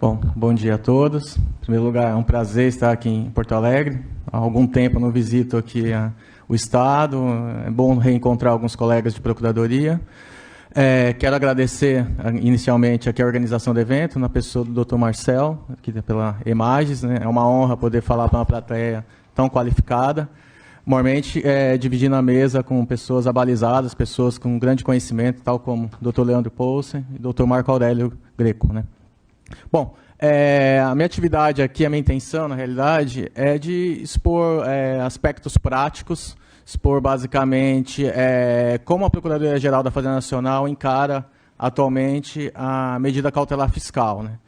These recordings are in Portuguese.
Bom, bom dia a todos. Em primeiro lugar, é um prazer estar aqui em Porto Alegre. Há algum tempo eu não visito aqui o Estado. É bom reencontrar alguns colegas de Procuradoria. Quero agradecer inicialmente aqui a organização do evento, na pessoa do Dr. Marcel, aqui pela Imagens, né? É uma honra poder falar para uma plateia tão qualificada. Normalmente, dividindo a mesa com pessoas abalizadas, pessoas com grande conhecimento, tal como o Dr. Leandro Poulsen e o Dr. Marco Aurélio Greco, né? Bom, a minha atividade aqui, a minha intenção, na realidade, é de expor aspectos práticos, expor basicamente como a Procuradoria-Geral da Fazenda Nacional encara atualmente a medida cautelar fiscal, né?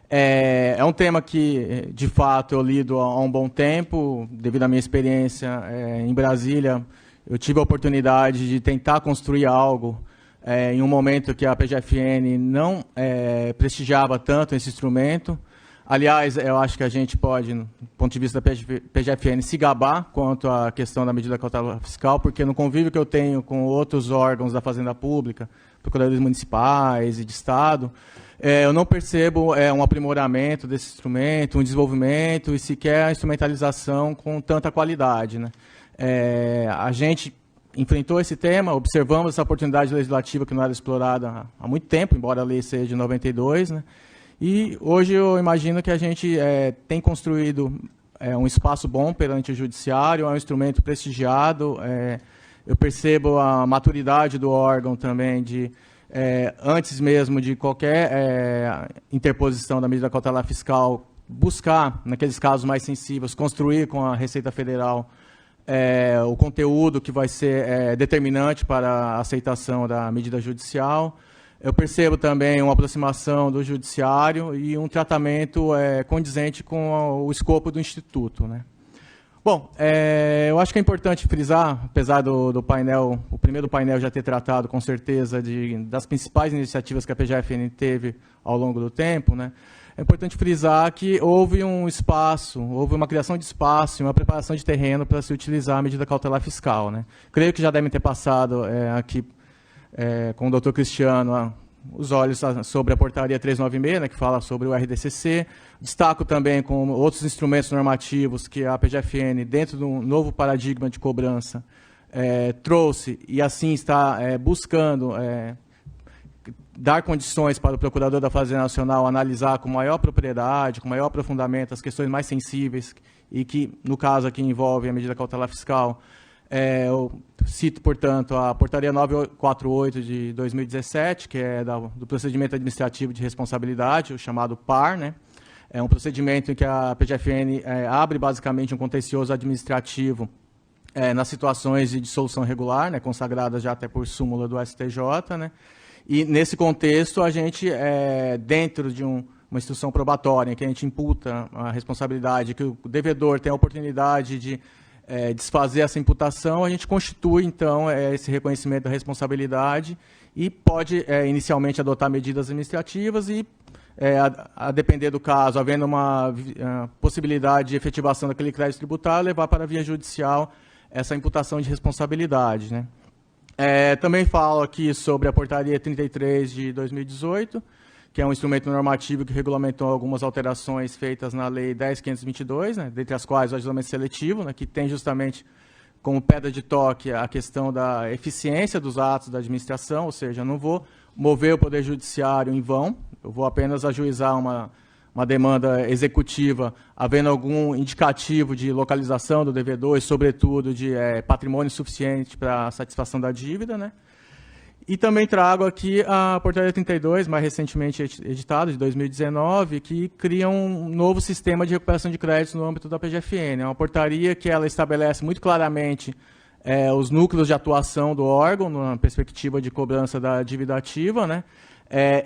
É um tema que, de fato, eu lido há um bom tempo, devido à minha experiência em Brasília. Eu tive a oportunidade de tentar construir algo em um momento que a PGFN não prestigiava tanto esse instrumento. Aliás, eu acho que a gente pode, do ponto de vista da PGFN, se gabar quanto à questão da medida cautelar fiscal, porque no convívio que eu tenho com outros órgãos da Fazenda Pública, procuradores municipais e de Estado, eu não percebo um aprimoramento desse instrumento, um desenvolvimento e sequer a instrumentalização com tanta qualidade, né? A gente enfrentou esse tema, observamos essa oportunidade legislativa que não era explorada há muito tempo, embora a lei seja de 92, né? E hoje eu imagino que a gente tem construído um espaço bom perante o judiciário, é um instrumento prestigiado. Eu percebo a maturidade do órgão também de, antes mesmo de qualquer interposição da medida cautelar fiscal, buscar, naqueles casos mais sensíveis, construir com a Receita Federal o conteúdo que vai ser determinante para a aceitação da medida judicial. Eu percebo também uma aproximação do judiciário e um tratamento condizente com o escopo do Instituto, né? Bom, eu acho que é importante frisar, apesar do painel, o primeiro painel já ter tratado com certeza das principais iniciativas que a PGFN teve ao longo do tempo, né? É importante frisar que houve um espaço, houve uma criação de espaço e uma preparação de terreno para se utilizar a medida cautelar fiscal, né? Creio que já devem ter passado aqui com o doutor Cristiano os olhos sobre a portaria 396, né, que fala sobre o RDCC. Destaco também com outros instrumentos normativos que a PGFN, dentro do novo paradigma de cobrança, trouxe e assim está buscando dar condições para o Procurador da Fazenda Nacional analisar com maior propriedade, com maior aprofundamento as questões mais sensíveis e que, no caso aqui, envolvem a medida cautelar fiscal. Eu cito, portanto, a Portaria 948 de 2017, que é do Procedimento Administrativo de Responsabilidade, o chamado PAR, né? É um procedimento em que a PGFN abre, basicamente, um contencioso administrativo nas situações de dissolução regular, né, consagradas já até por súmula do STJ, né? E, nesse contexto, a gente, dentro de uma instrução probatória, em que a gente imputa a responsabilidade, que o devedor tem a oportunidade de desfazer essa imputação, a gente constitui, então, esse reconhecimento da responsabilidade e pode, inicialmente, adotar medidas administrativas e, a depender do caso, havendo uma possibilidade de efetivação daquele crédito tributário, levar para a via judicial essa imputação de responsabilidade, né? Também falo aqui sobre a Portaria 33 de 2018, que é um instrumento normativo que regulamentou algumas alterações feitas na Lei 10.522, né, dentre as quais o ajuizamento seletivo, né, que tem justamente como pedra de toque a questão da eficiência dos atos da administração, ou seja, eu não vou mover o Poder Judiciário em vão, eu vou apenas ajuizar uma demanda executiva, havendo algum indicativo de localização do devedor e, sobretudo, de patrimônio suficiente para a satisfação da dívida, né? E também trago aqui a Portaria 32, mais recentemente editada, de 2019, que cria um novo sistema de recuperação de créditos no âmbito da PGFN. É uma portaria que ela estabelece muito claramente os núcleos de atuação do órgão, na perspectiva de cobrança da dívida ativa, né?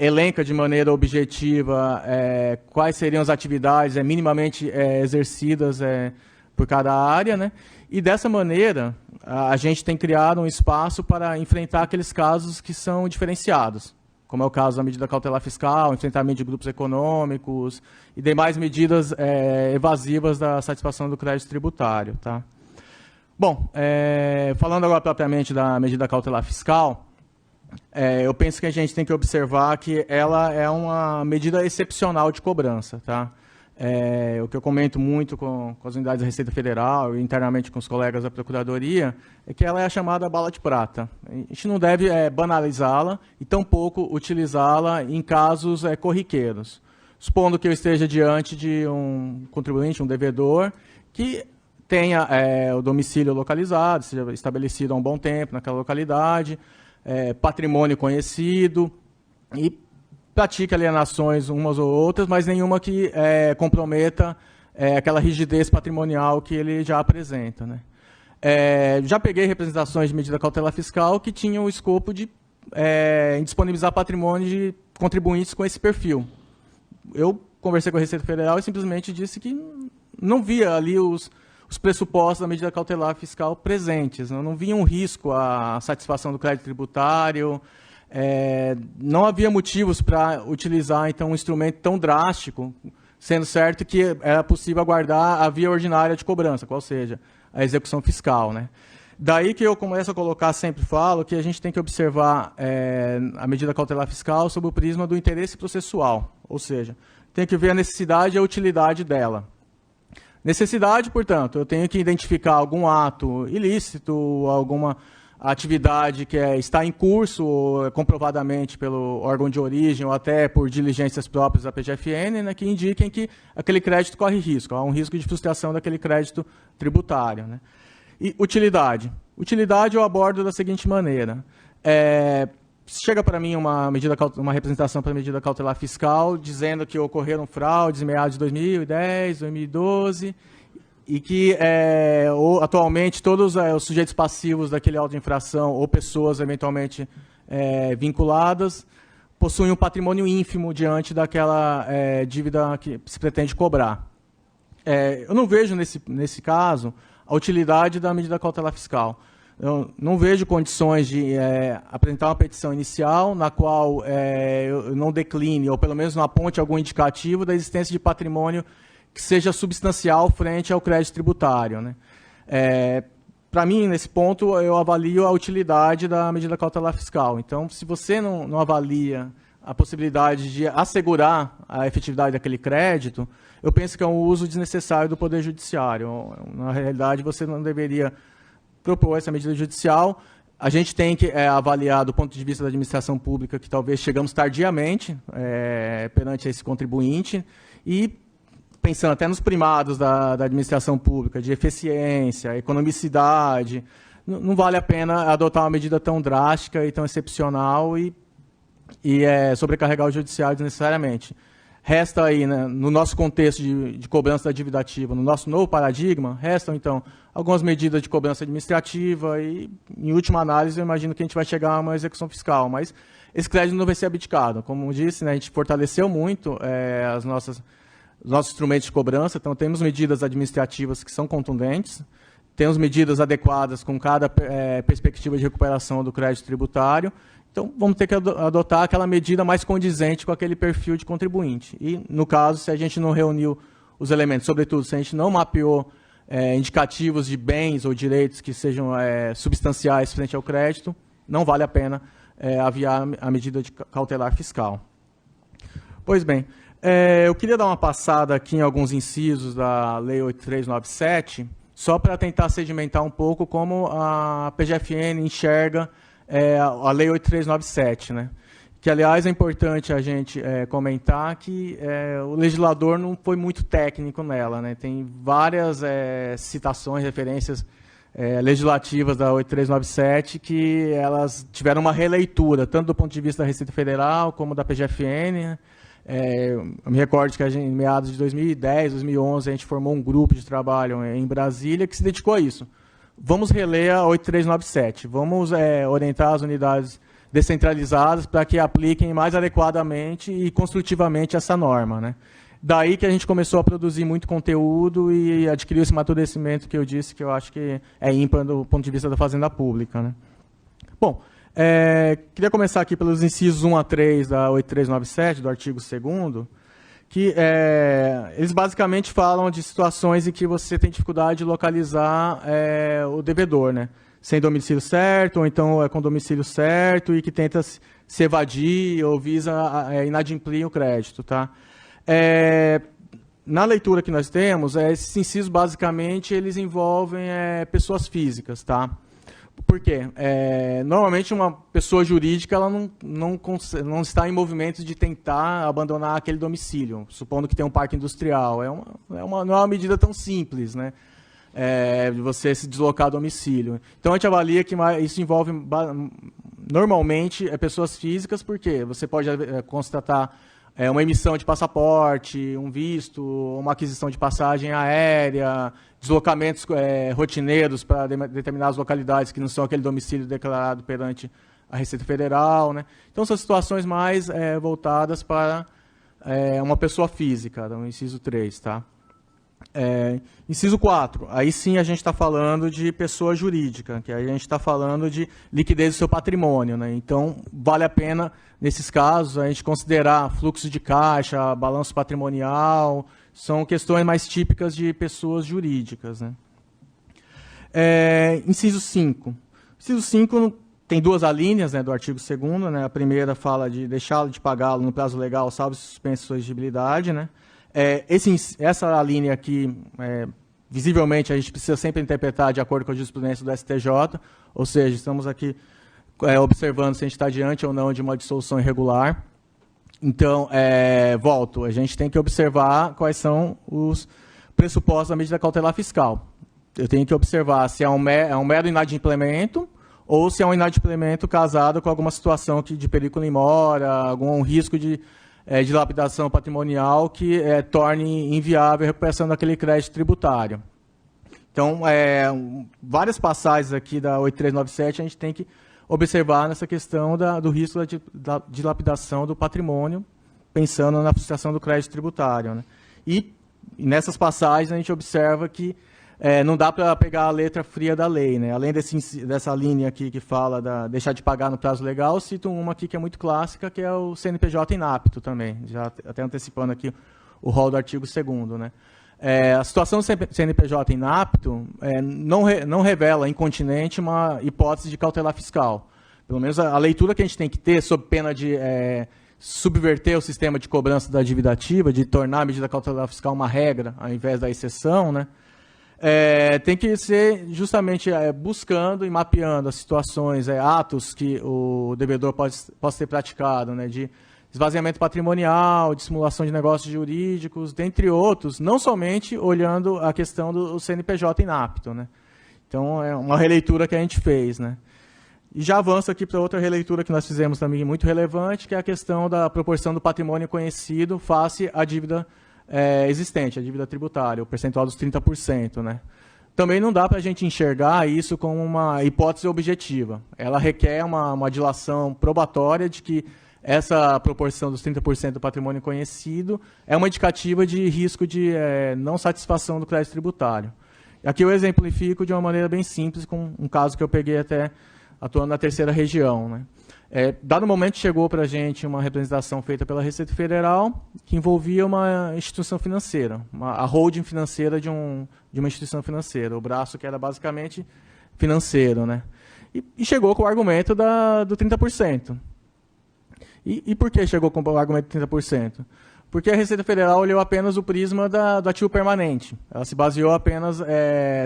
Elenca de maneira objetiva quais seriam as atividades minimamente exercidas por cada área, né? E, dessa maneira, a gente tem criado um espaço para enfrentar aqueles casos que são diferenciados, como é o caso da medida cautelar fiscal, enfrentamento de grupos econômicos e demais medidas evasivas da satisfação do crédito tributário, tá? Bom, falando agora propriamente da medida cautelar fiscal, eu penso que a gente tem que observar que ela é uma medida excepcional de cobrança, tá? O que eu comento muito com as unidades da Receita Federal e internamente com os colegas da Procuradoria é que ela é a chamada bala de prata. A gente não deve banalizá-la e tampouco utilizá-la em casos corriqueiros. Supondo que eu esteja diante de um contribuinte, um devedor, que tenha o domicílio localizado, seja estabelecido há um bom tempo naquela localidade, patrimônio conhecido e pratica alienações umas ou outras, mas nenhuma que comprometa aquela rigidez patrimonial que ele já apresenta, né? Já peguei representações de medida cautelar fiscal que tinham o escopo de indisponibilizar patrimônio de contribuintes com esse perfil. Eu conversei com a Receita Federal e simplesmente disse que não via ali os pressupostos da medida cautelar fiscal presentes. Não via um risco à satisfação do crédito tributário. Não havia motivos para utilizar, então, um instrumento tão drástico, sendo certo que era possível aguardar a via ordinária de cobrança, qual seja, a execução fiscal, né? Daí que eu começo a colocar, sempre falo, que a gente tem que observar a medida cautelar fiscal sob o prisma do interesse processual, ou seja, tem que ver a necessidade e a utilidade dela. Necessidade, portanto, eu tenho que identificar algum ato ilícito, alguma atividade que está em curso, comprovadamente pelo órgão de origem ou até por diligências próprias da PGFN, né, que indiquem que aquele crédito corre risco, há um risco de frustração daquele crédito tributário, né? E utilidade. Utilidade eu abordo da seguinte maneira. Chega para mim uma representação para a medida cautelar fiscal dizendo que ocorreram fraudes em meados de 2010, 2012, e que atualmente todos os sujeitos passivos daquele auto de infração ou pessoas eventualmente vinculadas possuem um patrimônio ínfimo diante daquela dívida que se pretende cobrar. Eu não vejo nesse caso a utilidade da medida cautelar fiscal. Eu não vejo condições de apresentar uma petição inicial na qual eu não decline, ou pelo menos não aponte algum indicativo da existência de patrimônio que seja substancial frente ao crédito tributário, né? Para mim, nesse ponto, eu avalio a utilidade da medida cautelar fiscal. Então, se você não avalia a possibilidade de assegurar a efetividade daquele crédito, eu penso que é um uso desnecessário do Poder Judiciário. Na realidade, você não deveria propor essa medida judicial. A gente tem que avaliar, do ponto de vista da administração pública, que talvez chegamos tardiamente perante esse contribuinte, e pensando até nos primados da administração pública, de eficiência, economicidade, não vale a pena adotar uma medida tão drástica e tão excepcional e sobrecarregar o judiciário desnecessariamente. Resta aí, né, no nosso contexto de cobrança da dívida ativa, no nosso novo paradigma, restam, então, algumas medidas de cobrança administrativa e, em última análise, eu imagino que a gente vai chegar a uma execução fiscal, mas esse crédito não vai ser abdicado. Como disse, né, a gente fortaleceu muito os nossos instrumentos de cobrança, então temos medidas administrativas que são contundentes, temos medidas adequadas com cada perspectiva de recuperação do crédito tributário. Então, vamos ter que adotar aquela medida mais condizente com aquele perfil de contribuinte. E, no caso, se a gente não reuniu os elementos, sobretudo, se a gente não mapeou indicativos de bens ou direitos que sejam substanciais frente ao crédito, não vale a pena aviar a medida de cautelar fiscal. Pois bem, eu queria dar uma passada aqui em alguns incisos da Lei 8397, só para tentar sedimentar um pouco como a PGFN enxerga a Lei 8397, né? Que, aliás, é importante a gente comentar que o legislador não foi muito técnico nela, né? Tem várias citações, referências legislativas da 8397 que elas tiveram uma releitura, tanto do ponto de vista da Receita Federal como da PGFN, né? Eu me recordo que em meados de 2010, 2011, a gente formou um grupo de trabalho em Brasília que se dedicou a isso. Vamos reler a 8397, vamos orientar as unidades descentralizadas para que apliquem mais adequadamente e construtivamente essa norma, né? Daí que a gente começou a produzir muito conteúdo e adquiriu esse amadurecimento que eu disse, que eu acho que é ímpar do ponto de vista da Fazenda Pública, né? Bom, queria começar aqui pelos incisos 1 a 3 da 8397, do artigo 2º, que eles basicamente falam de situações em que você tem dificuldade de localizar o devedor, né? sem domicílio certo, ou então é com domicílio certo e que tenta se evadir ou visa inadimplir o crédito. Tá? Na leitura que nós temos, esses incisos, basicamente, eles envolvem pessoas físicas. Tá? Por quê? Normalmente, uma pessoa jurídica ela não está em movimento de tentar abandonar aquele domicílio, supondo que tem um parque industrial. Não é uma medida tão simples, né? De você se deslocar do domicílio. Então, a gente avalia que isso envolve, normalmente, pessoas físicas, porque você pode constatar uma emissão de passaporte, um visto, uma aquisição de passagem aérea, deslocamentos rotineiros para determinadas localidades que não são aquele domicílio declarado perante a Receita Federal. Né? Então, são situações mais voltadas para uma pessoa física, no inciso 3. Tá? Inciso 4, aí sim a gente está falando de pessoa jurídica, que aí a gente está falando de liquidez do seu patrimônio. Né? Então, vale a pena, nesses casos, a gente considerar fluxo de caixa, balanço patrimonial, são questões mais típicas de pessoas jurídicas. Né? Inciso 5. Inciso 5 tem duas alíneas, né, do artigo 2º. Né? A primeira fala de deixá-lo de pagá-lo no prazo legal, salvo suspenso de sua exigibilidade, né? Essa linha aqui, visivelmente, a gente precisa sempre interpretar de acordo com a jurisprudência do STJ, ou seja, estamos aqui observando se a gente está diante ou não de uma dissolução irregular. Então, volto, a gente tem que observar quais são os pressupostos da medida cautelar fiscal. Eu tenho que observar se é um mero inadimplemento ou se é um inadimplemento casado com alguma situação de perigo em mora, algum risco de dilapidação patrimonial que torne inviável a recuperação daquele crédito tributário. Então, várias passagens aqui da 8397 a gente tem que observar nessa questão do risco da dilapidação do patrimônio, pensando na frustração do crédito tributário. Né? E nessas passagens a gente observa que não dá para pegar a letra fria da lei. Né? Além dessa linha aqui que fala deixar de pagar no prazo legal, cito uma aqui que é muito clássica, que é o CNPJ inapto também, já até antecipando aqui o rol do artigo 2º. Né? A situação do CNPJ inapto não revela incontinente uma hipótese de cautelar fiscal. Pelo menos a leitura que a gente tem que ter, sob pena de subverter o sistema de cobrança da dívida ativa, de tornar a medida cautelar fiscal uma regra, ao invés da exceção, né? Tem que ser justamente buscando e mapeando as situações, atos que o devedor possa ter praticado, né, de esvaziamento patrimonial, de simulação de negócios jurídicos, dentre outros, não somente olhando a questão do CNPJ inapto. Né? Então, é uma releitura que a gente fez. Né? E já avanço aqui para outra releitura que nós fizemos também muito relevante, que é a questão da proporção do patrimônio conhecido face à dívida existente, a dívida tributária, o percentual dos 30%. Né? Também não dá para a gente enxergar isso como uma hipótese objetiva. Ela requer uma dilação probatória de que essa proporção dos 30% do patrimônio conhecido é uma indicativa de risco de não satisfação do crédito tributário. Aqui eu exemplifico de uma maneira bem simples, com um caso que eu peguei até atuando na 3ª região. Né? Dado momento, chegou para a gente uma representação feita pela Receita Federal que envolvia uma instituição financeira, a holding financeira de uma instituição financeira, o braço que era basicamente financeiro. Né? E chegou com o argumento do 30%. E por que chegou com o argumento de 30%? Porque a Receita Federal olhou apenas o prisma do ativo permanente. Ela se baseou apenas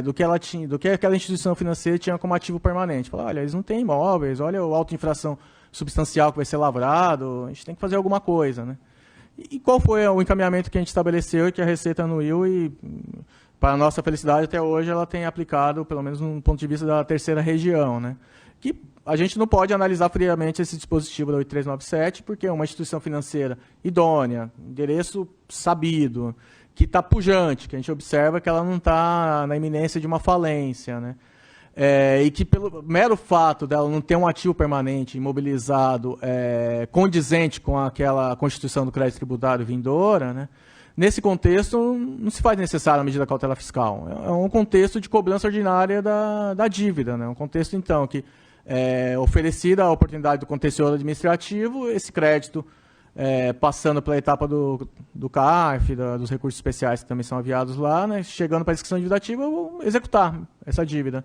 do que aquela instituição financeira tinha como ativo permanente. Falou, olha, eles não têm imóveis, olha o auto-infração substancial que vai ser lavrado, a gente tem que fazer alguma coisa. Né? E qual foi o encaminhamento que a gente estabeleceu e que a Receita anuiu e, para a nossa felicidade, até hoje ela tem aplicado, pelo menos no ponto de vista da 3ª região. Né? Que a gente não pode analisar friamente esse dispositivo da 8397, porque é uma instituição financeira idônea, endereço sabido, que está pujante, que a gente observa que ela não está na iminência de uma falência. Né? E que, pelo mero fato dela não ter um ativo permanente imobilizado condizente com aquela constituição do crédito tributário vindoura, né? Nesse contexto, não se faz necessária a medida cautelar fiscal. É um contexto de cobrança ordinária da dívida. Né? Um contexto, então, que oferecida a oportunidade do contencioso administrativo, esse crédito, passando pela etapa do CARF, dos recursos especiais que também são aviados lá, né, chegando para a execução de dívida ativa, eu vou executar essa dívida.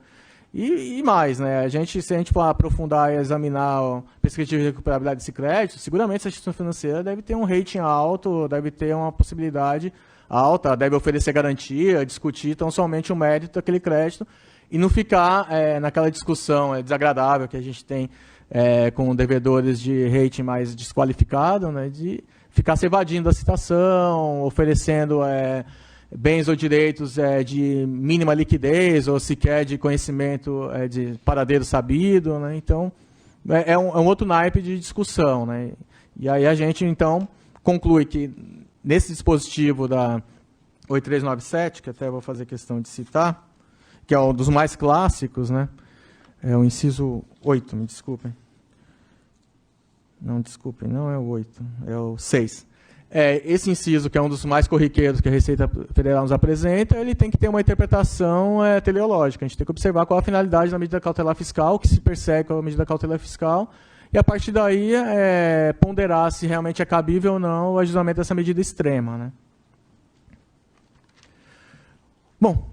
E mais, né? Se a gente for aprofundar e examinar a perspectiva de recuperabilidade desse crédito, seguramente essa instituição financeira deve ter um rating alto, deve ter uma possibilidade alta, deve oferecer garantia, discutir tão somente o mérito daquele crédito e não ficar naquela discussão desagradável que a gente tem com devedores de rating mais desqualificado, né? De ficar se evadindo da citação, oferecendo bens ou direitos de mínima liquidez ou sequer de conhecimento de paradeiro sabido, né? Então, é um outro naipe de discussão, né? E aí a gente, então, conclui que nesse dispositivo da 8397, que até vou fazer questão de citar, que é um dos mais clássicos, né? É o inciso 8, me desculpem. Não, desculpem, não é o 8, é o 6. Esse inciso, que é um dos mais corriqueiros que a Receita Federal nos apresenta, ele tem que ter uma interpretação teleológica. A gente tem que observar qual a finalidade da medida cautelar fiscal, que se persegue com a medida cautelar fiscal, e a partir daí ponderar se realmente é cabível ou não o ajustamento dessa medida extrema, né? Bom,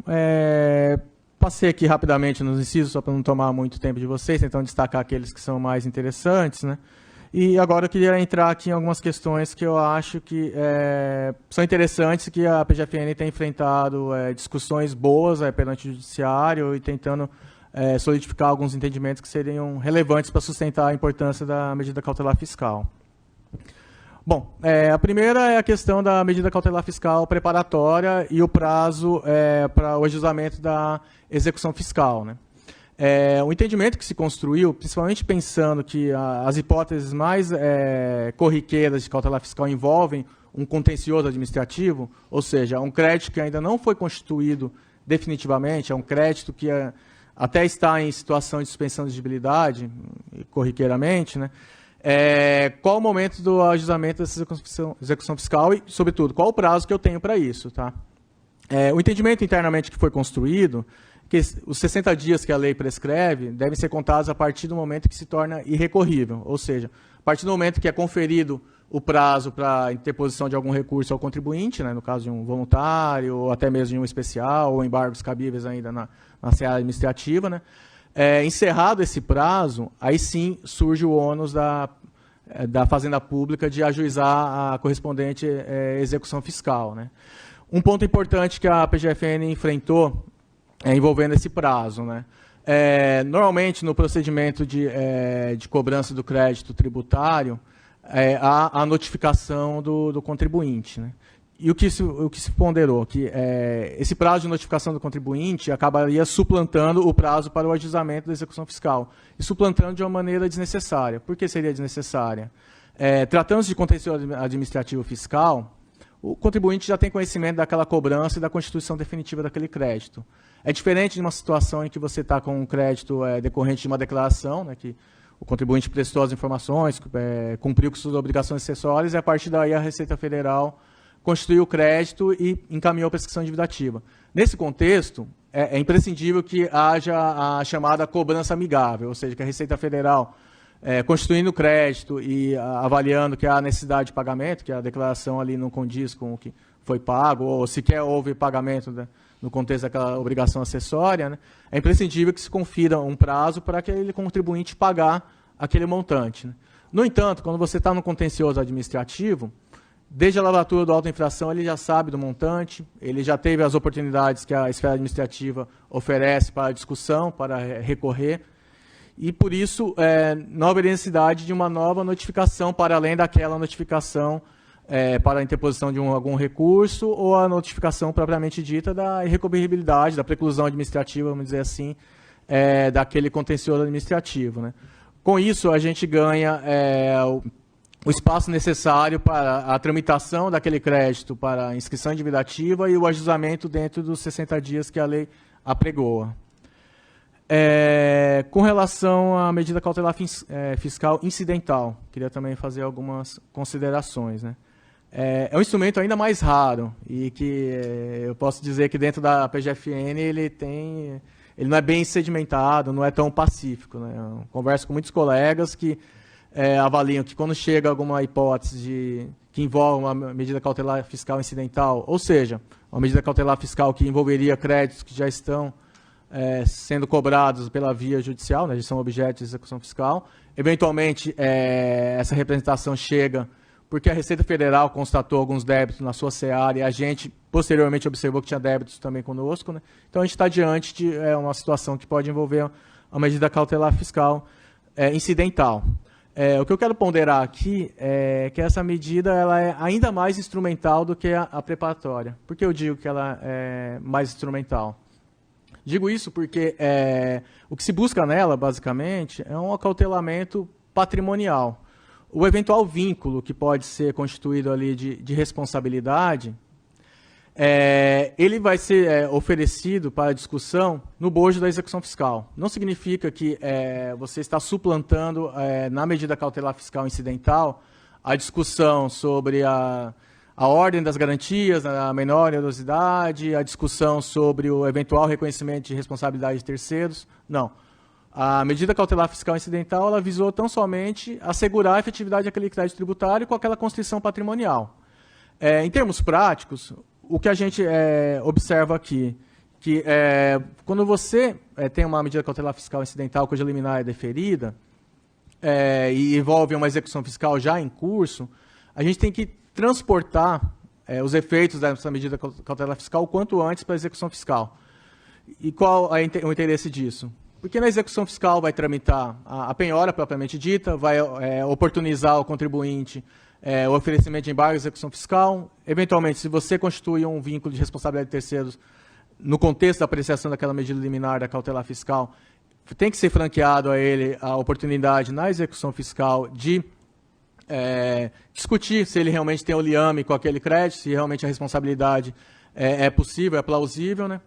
passei aqui rapidamente nos incisos, só para não tomar muito tempo de vocês, tentando destacar aqueles que são mais interessantes, né? E agora eu queria entrar aqui em algumas questões que eu acho que são interessantes, que a PGFN tem enfrentado discussões boas perante o judiciário e tentando solidificar alguns entendimentos que seriam relevantes para sustentar a importância da medida cautelar fiscal. Bom, a primeira é a questão da medida cautelar fiscal preparatória e o prazo para o ajustamento da execução fiscal, né? O entendimento que se construiu, principalmente pensando que as hipóteses mais corriqueiras de cautelar fiscal envolvem um contencioso administrativo, ou seja, um crédito que ainda não foi constituído definitivamente, é um crédito que até está em situação de suspensão de exigibilidade, corriqueiramente, né? Qual o momento do ajustamento dessa execução fiscal e, sobretudo, qual o prazo que eu tenho para isso, tá? O entendimento internamente que foi construído, que os 60 dias que a lei prescreve devem ser contados a partir do momento que se torna irrecorrível, ou seja, a partir do momento que é conferido o prazo para a interposição de algum recurso ao contribuinte, né, no caso de um voluntário, ou até mesmo de um especial, ou embargos cabíveis ainda na seara administrativa, né, encerrado esse prazo, aí sim surge o ônus da Fazenda Pública de ajuizar a correspondente execução fiscal, né. Um ponto importante que a PGFN enfrentou envolvendo esse prazo, né? Normalmente, no procedimento de cobrança do crédito tributário, há a notificação do contribuinte, né? E o que se ponderou? Que esse prazo de notificação do contribuinte acabaria suplantando o prazo para o ajuizamento da execução fiscal, e suplantando de uma maneira desnecessária. Por que seria desnecessária? Tratando-se de contencioso administrativo fiscal, o contribuinte já tem conhecimento daquela cobrança e da constituição definitiva daquele crédito. É diferente de uma situação em que você está com um crédito decorrente de uma declaração, né, que o contribuinte prestou as informações, cumpriu com suas obrigações acessórias, e a partir daí a Receita Federal constituiu o crédito e encaminhou a prescrição endividativa. Nesse contexto, é imprescindível que haja a chamada cobrança amigável, ou seja, que a Receita Federal, constituindo o crédito e avaliando que há necessidade de pagamento, que a declaração ali não condiz com o que foi pago, ou sequer houve pagamento, né, no contexto daquela obrigação acessória, né, é imprescindível que se confira um prazo para aquele contribuinte pagar aquele montante, né. No entanto, quando você está no contencioso administrativo, desde a lavratura do auto-infração, ele já sabe do montante, ele já teve as oportunidades que a esfera administrativa oferece para discussão, para recorrer, e por isso não haveria necessidade de uma nova notificação para além daquela notificação para a interposição de algum recurso ou a notificação propriamente dita da irrecorribilidade, da preclusão administrativa, vamos dizer assim, daquele contencioso administrativo, né? Com isso, a gente ganha o espaço necessário para a tramitação daquele crédito para a inscrição endividativa e o ajustamento dentro dos 60 dias que a lei apregoa. Com relação à medida cautelar fiscal incidental, queria também fazer algumas considerações, né? É um instrumento ainda mais raro e que eu posso dizer que dentro da PGFN ele não é bem sedimentado, não é tão pacífico, né? Eu converso com muitos colegas que avaliam que quando chega alguma hipótese que envolve uma medida cautelar fiscal incidental, ou seja, uma medida cautelar fiscal que envolveria créditos que já estão sendo cobrados pela via judicial, né, são objetos de execução fiscal. Eventualmente, essa representação chega porque a Receita Federal constatou alguns débitos na sua seara e a gente, posteriormente, observou que tinha débitos também conosco, né? Então, a gente está diante de uma situação que pode envolver uma medida cautelar fiscal incidental. O que eu quero ponderar aqui é que essa medida ela é ainda mais instrumental do que a preparatória. Por que eu digo que ela é mais instrumental? Digo isso porque o que se busca nela, basicamente, é um acautelamento patrimonial. O eventual vínculo que pode ser constituído ali de responsabilidade, ele vai ser oferecido para discussão no bojo da execução fiscal. Não significa que você está suplantando, na medida cautelar fiscal incidental, a discussão sobre a ordem das garantias, a menor onerosidade, a discussão sobre o eventual reconhecimento de responsabilidade de terceiros. Não. A medida cautelar fiscal incidental ela visou tão somente assegurar a efetividade daquele crédito tributário com aquela constrição patrimonial. Em termos práticos, o que a gente observa aqui, que quando você tem uma medida cautelar fiscal incidental cuja liminar é deferida e envolve uma execução fiscal já em curso, a gente tem que transportar os efeitos dessa medida cautelar fiscal o quanto antes para a execução fiscal. E qual é o interesse disso? Porque na execução fiscal vai tramitar a penhora propriamente dita, vai oportunizar ao contribuinte o oferecimento de embargo de execução fiscal. Eventualmente, se você constitui um vínculo de responsabilidade de terceiros no contexto da apreciação daquela medida liminar da cautelar fiscal, tem que ser franqueado a ele a oportunidade na execução fiscal de discutir se ele realmente tem o liame com aquele crédito, se realmente a responsabilidade é possível, é plausível, né?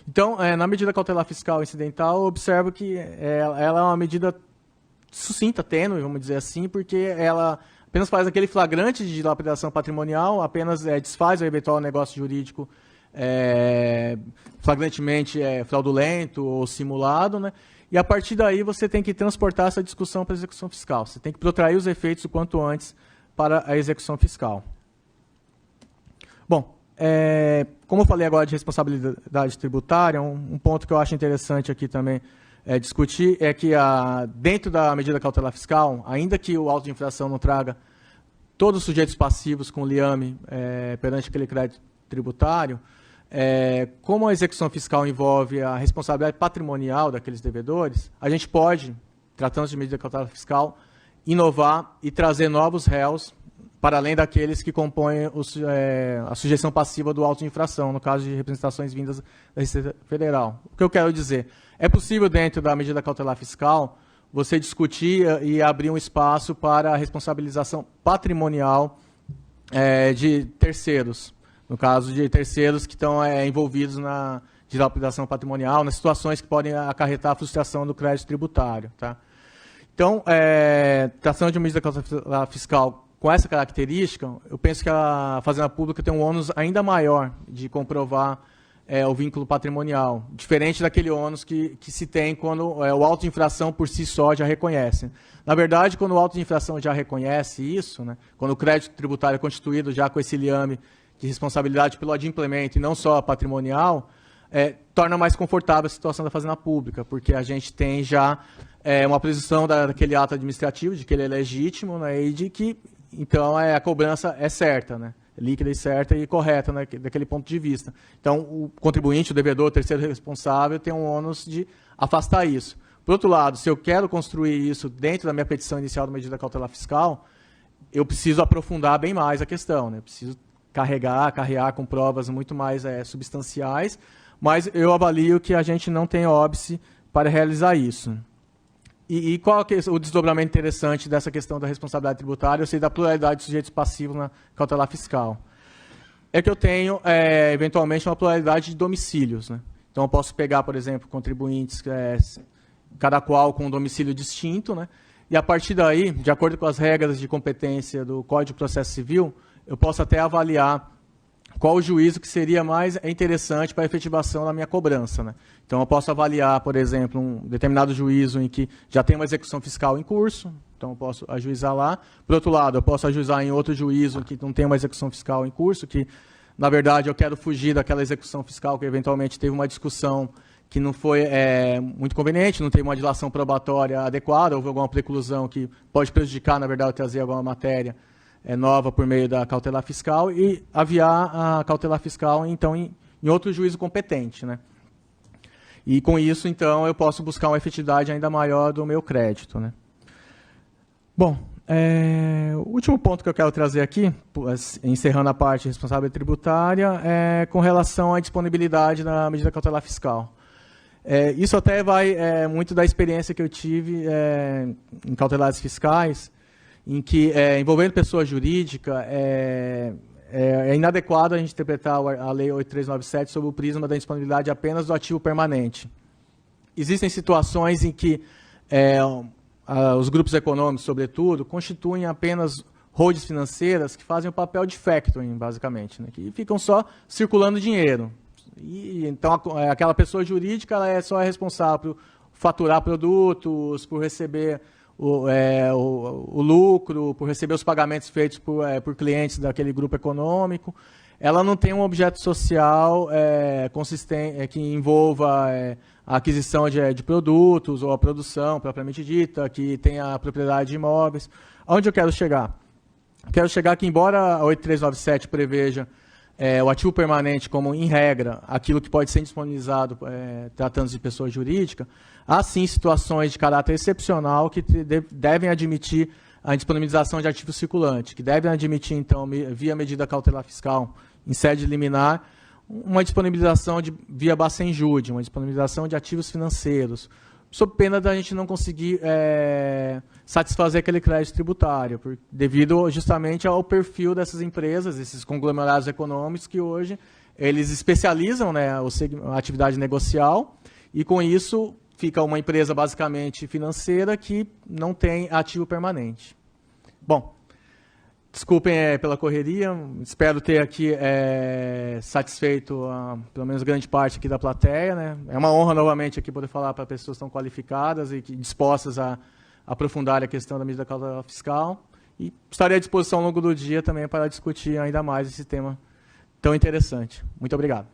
Então, na medida cautelar fiscal incidental, eu observo que ela é uma medida sucinta, tênue, vamos dizer assim, porque ela apenas faz aquele flagrante de dilapidação patrimonial, apenas desfaz o eventual negócio jurídico flagrantemente fraudulento ou simulado, né? E a partir daí você tem que transportar essa discussão para a execução fiscal. Você tem que protrair os efeitos o quanto antes para a execução fiscal. Bom, como eu falei agora de responsabilidade tributária, um ponto que eu acho interessante aqui também discutir é que dentro da medida cautelar fiscal, ainda que o auto de infração não traga todos os sujeitos passivos com liame perante aquele crédito tributário, como a execução fiscal envolve a responsabilidade patrimonial daqueles devedores, a gente pode, tratando de medida cautelar fiscal, inovar e trazer novos réus para além daqueles que compõem a sujeição passiva do auto de infração, no caso de representações vindas da Receita Federal. O que eu quero dizer? É possível, dentro da medida cautelar fiscal, você discutir e abrir um espaço para a responsabilização patrimonial de terceiros, no caso de terceiros que estão envolvidos na dilapidação patrimonial, nas situações que podem acarretar a frustração do crédito tributário. Tá? Então, tratando de uma medida cautelar fiscal com essa característica, eu penso que a Fazenda Pública tem um ônus ainda maior de comprovar o vínculo patrimonial, diferente daquele ônus que se tem quando o auto de infração por si só já reconhece. Na verdade, quando o auto de infração já reconhece isso, né, quando o crédito tributário é constituído já com esse liame de responsabilidade pelo adimplemento e não só patrimonial, torna mais confortável a situação da Fazenda Pública, porque a gente tem já uma presunção daquele ato administrativo, de que ele é legítimo, né, e de que então a cobrança é certa, né? Líquida e certa e correta, né, daquele ponto de vista. Então, o contribuinte, o devedor, o terceiro responsável tem um ônus de afastar isso. Por outro lado, se eu quero construir isso dentro da minha petição inicial da medida cautelar fiscal, eu preciso aprofundar bem mais a questão, né? Eu preciso carrear com provas muito mais substanciais, mas eu avalio que a gente não tem óbice para realizar isso. E qual é o desdobramento interessante dessa questão da responsabilidade tributária, ou seja, da pluralidade de sujeitos passivos na cautelar fiscal? É que eu tenho, eventualmente, uma pluralidade de domicílios, né? Então, eu posso pegar, por exemplo, contribuintes, cada qual com um domicílio distinto, né? E, a partir daí, de acordo com as regras de competência do Código de Processo Civil, eu posso até avaliar qual o juízo que seria mais interessante para a efetivação da minha cobrança, né? Então, eu posso avaliar, por exemplo, um determinado juízo em que já tem uma execução fiscal em curso, então eu posso ajuizar lá. Por outro lado, eu posso ajuizar em outro juízo que não tem uma execução fiscal em curso, que, na verdade, eu quero fugir daquela execução fiscal que, eventualmente, teve uma discussão que não foi muito conveniente, não tem uma dilação probatória adequada, houve alguma preclusão que pode prejudicar, na verdade, trazer alguma matéria nova por meio da cautelar fiscal e aviar a cautelar fiscal, então, em outro juízo competente, né? E com isso, então, eu posso buscar uma efetividade ainda maior do meu crédito, né? Bom, o último ponto que eu quero trazer aqui, encerrando a parte responsável tributária, é com relação à disponibilidade da medida cautelar fiscal. Isso até vai muito da experiência que eu tive em cautelares fiscais, em que, envolvendo pessoa jurídica, é inadequado a gente interpretar a Lei 8397 sob o prisma da disponibilidade apenas do ativo permanente. Existem situações em que os grupos econômicos, sobretudo, constituem apenas holdings financeiras que fazem o papel de factoring, basicamente, né, que ficam só circulando dinheiro. E, então, aquela pessoa jurídica ela só é responsável por faturar produtos, por receber o lucro, por receber os pagamentos feitos por clientes daquele grupo econômico. Ela não tem um objeto social consistente, que envolva a aquisição de produtos ou a produção propriamente dita, que tenha a propriedade de imóveis. Onde eu quero chegar? Quero chegar que, embora a 8397 preveja o ativo permanente como, em regra, aquilo que pode ser disponibilizado tratando de pessoa jurídica, há sim situações de caráter excepcional que devem admitir a disponibilização de ativo circulante, que devem admitir, então, via medida cautelar fiscal, em sede liminar, uma disponibilização via Bacenjude, uma disponibilização de ativos financeiros, sob pena da gente não conseguir satisfazer aquele crédito tributário, devido justamente ao perfil dessas empresas, esses conglomerados econômicos que hoje eles especializam, né, a atividade negocial e, com isso, fica uma empresa basicamente financeira que não tem ativo permanente. Bom, desculpem pela correria, espero ter aqui satisfeito pelo menos grande parte aqui da plateia, né? É uma honra novamente aqui poder falar para pessoas tão qualificadas e dispostas a aprofundar a questão da medida cautelar fiscal, e estarei à disposição ao longo do dia também para discutir ainda mais esse tema tão interessante. Muito obrigado.